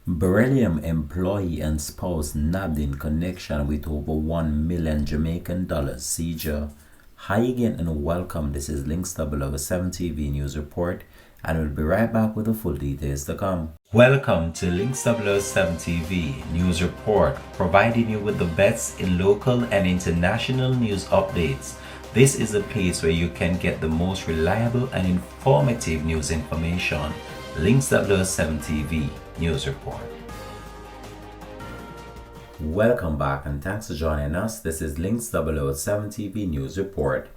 Beryllium employee and spouse nabbed in connection with over $1 million Jamaican dollars seizure. Hi again and welcome. This is Links 007 TV News Report, and we'll be right back with the full details to come. Welcome to Links 007 TV News Report, providing you with the best in local and international news updates. This is a place where you can get the most reliable and informative news information. Links 007 TV News Report. Welcome back and thanks for joining us. This is Links 007 TV News Report.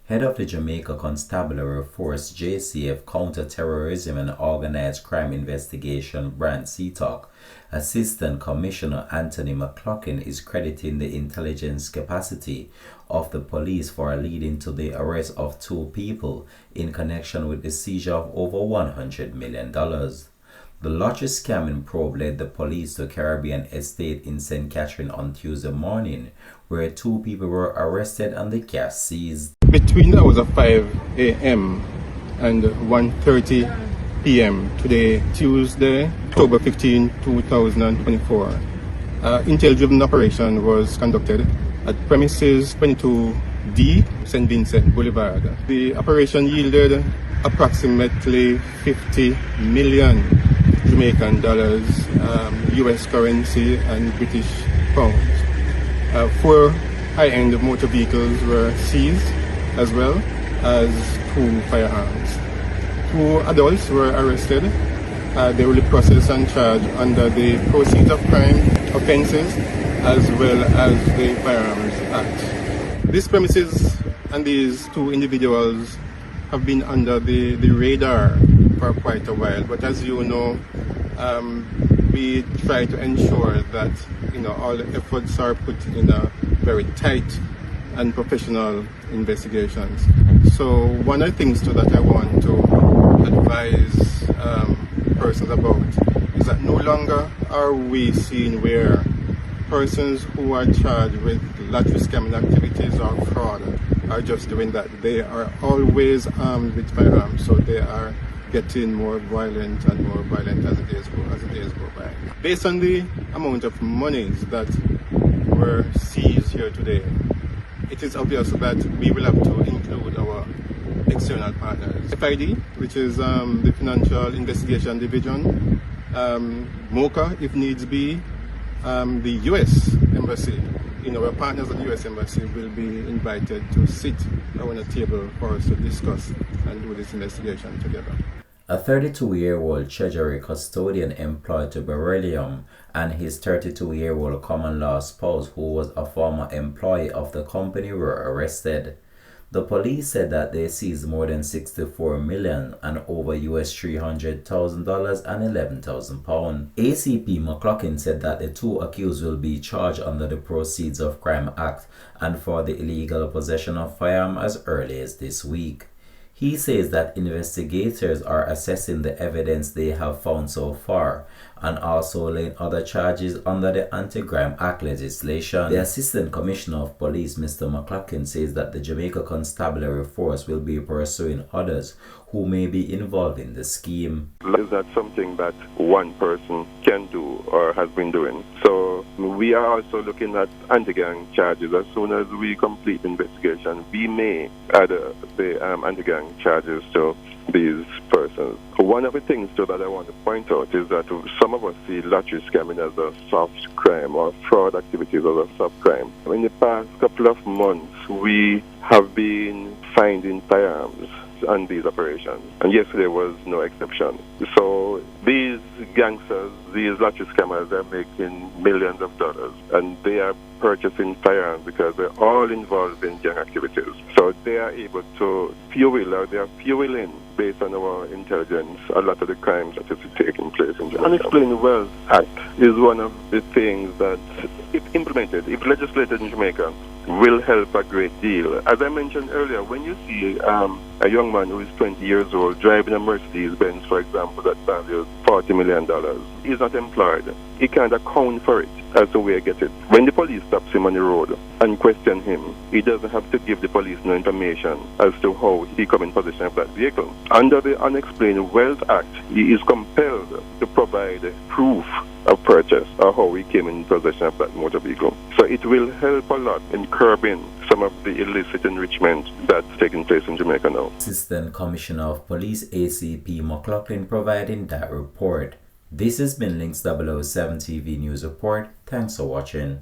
Head of the Jamaica Constabulary Force JCF Counter-Terrorism and Organized Crime Investigation Branch CTOC, Assistant Commissioner Anthony McLaughlin is crediting the intelligence capacity of the police for leading to the arrest of 2 people in connection with the seizure of over $100 million. The lottery scamming probe led the police to Caribbean Estate in St. Catherine on Tuesday morning, where 2 people were arrested and the cash seized. Between the hours of 5 a.m. and 1:30 p.m. today, Tuesday, October 15, 2024, intel-driven operation was conducted at premises 22D, St. Vincent Boulevard. The operation yielded approximately 50 million Jamaican dollars, US currency and British pounds. 4 high-end motor vehicles were seized, as well as 2 firearms. 2 adults were arrested. They will be processed and charged under the Proceeds of Crime offences as well as the Firearms Act. These premises and these 2 individuals have been under the radar for quite a while, but as you know, we try to ensure that all the efforts are put in a very tight and professional investigations. So one of the things too that I want to advise persons about is that no longer are we seeing where persons who are charged with lottery scamming activities or fraud are just doing that. They are always armed with firearms, so they are getting more violent and more violent as the days go by. Based on the amount of monies that were seized here today, it is obvious that we will have to include our external partners. FID, which is the Financial Investigation Division, MOCA, if needs be, the US Embassy. Our partners at the US Embassy will be invited to sit around a table for us to discuss and do this investigation together. A 32-year-old Treasury custodian employed to Beryllium and his 32-year-old common-law spouse, who was a former employee of the company, were arrested. The police said that they seized more than $64 million and over US $300,000 and 11,000 pounds. ACP McLaughlin said that the 2 accused will be charged under the Proceeds of Crime Act and for the illegal possession of firearms as early as this week. He says that investigators are assessing the evidence they have found so far and also laying other charges under the Anti-Crime Act legislation. The Assistant Commissioner of Police, Mr. McLaughlin, says that the Jamaica Constabulary Force will be pursuing others who may be involved in the scheme. Is that something that one person can do or has been doing? So we are also looking at anti-gang charges. As soon as we complete the investigation, we may add the anti-gang charges to these persons. One of the things too that I want to point out is that some of us see lottery scamming as a soft crime or fraud activities as a soft crime. In the past couple of months, we have been finding firearms on these operations, and yesterday was no exception. So these gangsters, these lottery scammers, they're making millions of dollars, and they are purchasing firearms because they're all involved in gang activities. So they are able to fuel, or they are fueling, based on our intelligence, a lot of the crimes that is taking place in Jamaica. Unexplained Wealth Act is one of the things that, if implemented, if legislated in Jamaica, will help a great deal. As I mentioned earlier, when you see A young man who is 20 years old driving a Mercedes-Benz, for example, that values $40 million, is not employed. He can't account for it as to where he gets it. When the police stops him on the road and question him, he doesn't have to give the police no information as to how he come in possession of that vehicle. Under the Unexplained Wealth Act, he is compelled to provide proof of purchase or how he came in possession of that motor vehicle. So it will help a lot in curbing some of the illicit enrichment that's taking place in Jamaica now. Assistant Commissioner of Police ACP McLaughlin providing that report. This has been Links 007 TV News Report. Thanks for watching.